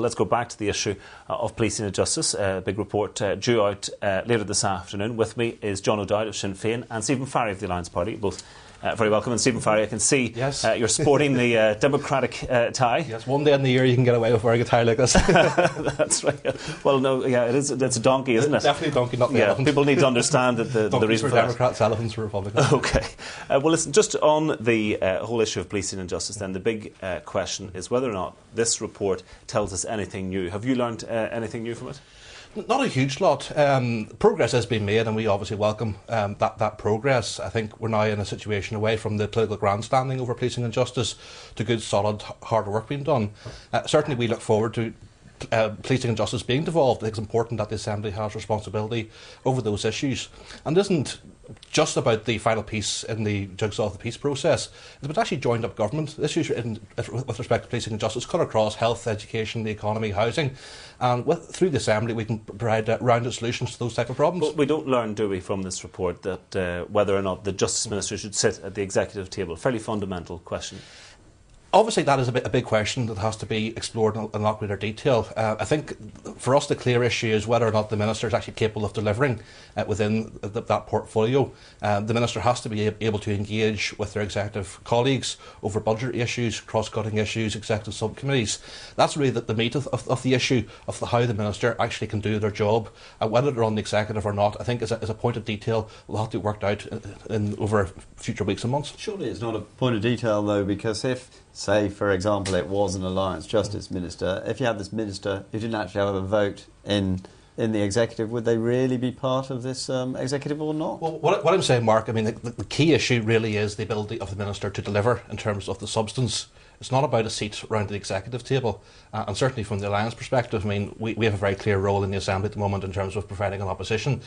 Let's go back to the issue of policing and justice. A big report due out later this afternoon. With me is John O'Dowd of Sinn Féin and Stephen Farry of the Alliance Party. Both very welcome. And Stephen Farry, I can see you're sporting the Democratic tie. Yes, one day in the year you can get away with wearing a tie like this. That's right. Well, no, yeah, it's a donkey, isn't it? Definitely a donkey, not the elephant. People need to understand that the reason for Democrats, elephants for Republicans. Okay. Well, listen, just on the whole issue of policing and justice, then the big question is whether or not this report tells us anything new. Have you learned anything new from it? Not a huge lot. Progress has been made, and we obviously welcome that progress. I think we're now in a situation away from the political grandstanding over policing and justice to good, solid, hard work being done. Certainly we look forward to policing and justice being devolved. I think it's important that the Assembly has responsibility over those issues. And it isn't just about the final piece in the jigsaw of the peace process. It's about actually joined up government. Issues with respect to policing and justice cut across health, education, the economy, housing. And through the Assembly we can provide rounded solutions to those type of problems. But we don't learn, do we, from this report that whether or not the Justice Minister should sit at the executive table? Fairly fundamental question. Obviously, that is a big question that has to be explored in a lot greater detail. I think for us the clear issue is whether or not the Minister is actually capable of delivering within that portfolio. The Minister has to be able to engage with their executive colleagues over budgetary issues, cross-cutting issues, executive subcommittees. That's really the meat of the issue of how the Minister actually can do their job. Whether they're on the executive or not, I think is a point of detail will have to be worked out over future weeks and months. Surely it's not a point of detail, though, because if, say, for example, it was an Alliance Justice Minister, if you had this Minister who didn't actually have a vote in the executive, would they really be part of this executive or not? Well, what I'm saying, Mark, I mean, the key issue really is the ability of the Minister to deliver in terms of the substance. It's not about a seat around the executive table. And certainly from the Alliance perspective, I mean, we have a very clear role in the Assembly at the moment in terms of providing an opposition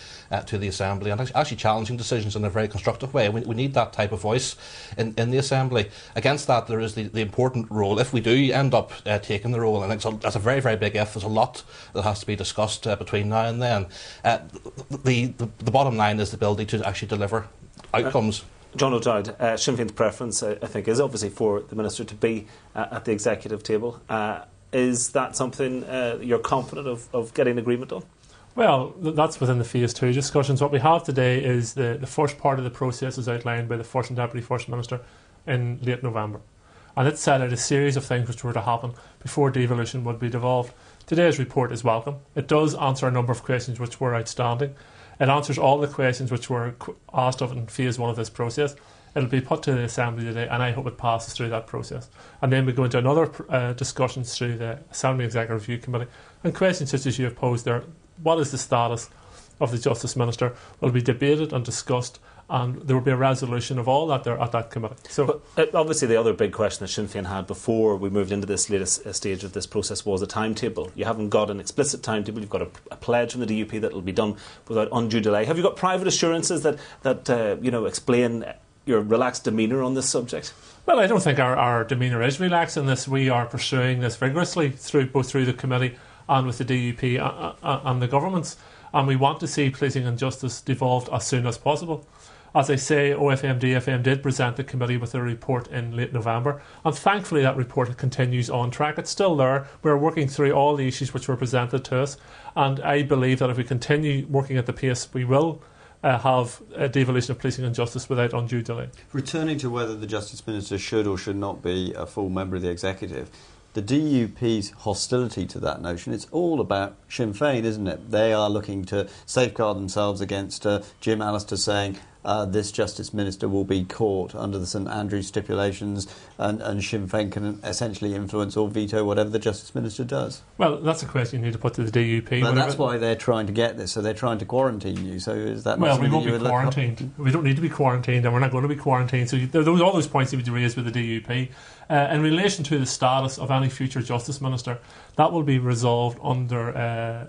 to the Assembly and actually challenging decisions in a very constructive way. We need that type of voice in the Assembly. Against that, there is the important role, if we do end up taking the role, and that's a very, very big if. There's a lot that has to be discussed between now and then. The bottom line is the ability to actually deliver outcomes. John O'Dowd, Sinn Féin's preference, I think, is obviously for the Minister to be at the executive table. Is that something you're confident of getting agreement on? Well, that's within the Phase 2 discussions. What we have today is the first part of the process is outlined by the First and Deputy First Minister in late November. And it set out a series of things which were to happen before devolution would be devolved. Today's report is welcome. It does answer a number of questions which were outstanding. It answers all the questions which were asked of in Phase 1 of this process. It'll be put to the Assembly today, and I hope it passes through that process. And then we go into another discussions through the Assembly Executive Review Committee, and questions such as you have posed there. What is the status of the Justice Minister? Will be debated and discussed, and there will be a resolution of all that there at that committee. So, but obviously the other big question that Sinn Féin had before we moved into this latest stage of this process was a timetable. You haven't got an explicit timetable. You've got a pledge from the DUP that it will be done without undue delay. Have you got private assurances that explain your relaxed demeanour on this subject? Well, I don't think our demeanour is relaxed in this. We are pursuing this vigorously both through the committee and with the DUP and the governments, and we want to see policing and justice devolved as soon as possible. As I say, OFM-DFM did present the committee with a report in late November, and thankfully that report continues on track. It's still there. We're working through all the issues which were presented to us, and I believe that if we continue working at the pace, we will have a devolution of policing and justice without undue delay. Returning to whether the Justice Minister should or should not be a full member of the executive, the DUP's hostility to that notion, it's all about Sinn Féin, isn't it? They are looking to safeguard themselves against Jim Allister saying this Justice Minister will be caught under the St Andrews stipulations, and Sinn Féin can essentially influence or veto whatever the Justice Minister does. Well, that's a question you need to put to the DUP. But that's why they're trying to get this, so they're trying to quarantine you. So is that well, we won't be quarantined. We don't need to be quarantined, and we're not going to be quarantined. So all those points need to be raised with the DUP. In relation to the status of any future Justice Minister, that will be resolved under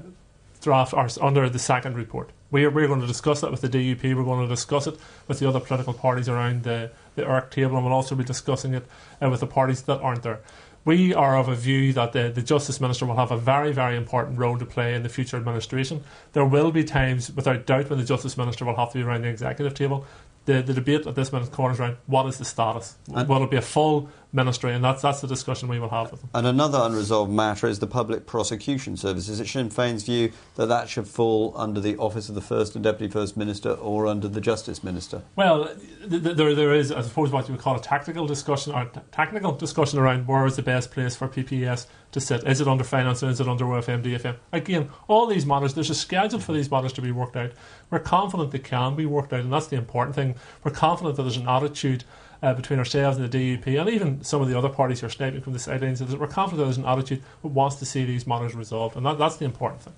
under the second report. We're going to discuss that with the DUP. We're going to discuss it with the other political parties around the IRC table, and we'll also be discussing it with the parties that aren't there. We are of a view that the Justice Minister will have a very, very important role to play in the future administration. There will be times, without doubt, when the Justice Minister will have to be around the executive table. The debate at this minute corners around what is the status. Will it be a full ministry, and that's the discussion we will have with them. And another unresolved matter is the Public Prosecution Service. Is it Sinn Féin's view that that should fall under the Office of the First and Deputy First Minister or under the Justice Minister? Well, there is, I suppose, what you would call a technical discussion around where is the best place for PPS to sit. Is it under Finance or is it under OFM, DFM? Again, all these matters, there's a schedule for these matters to be worked out. We're confident they can be worked out, and that's the important thing. We're confident that there's an attitude between ourselves and the DUP, and even some of the other parties who are sniping from the sidelines, we're confident that there's an attitude that wants to see these matters resolved, and that's the important thing.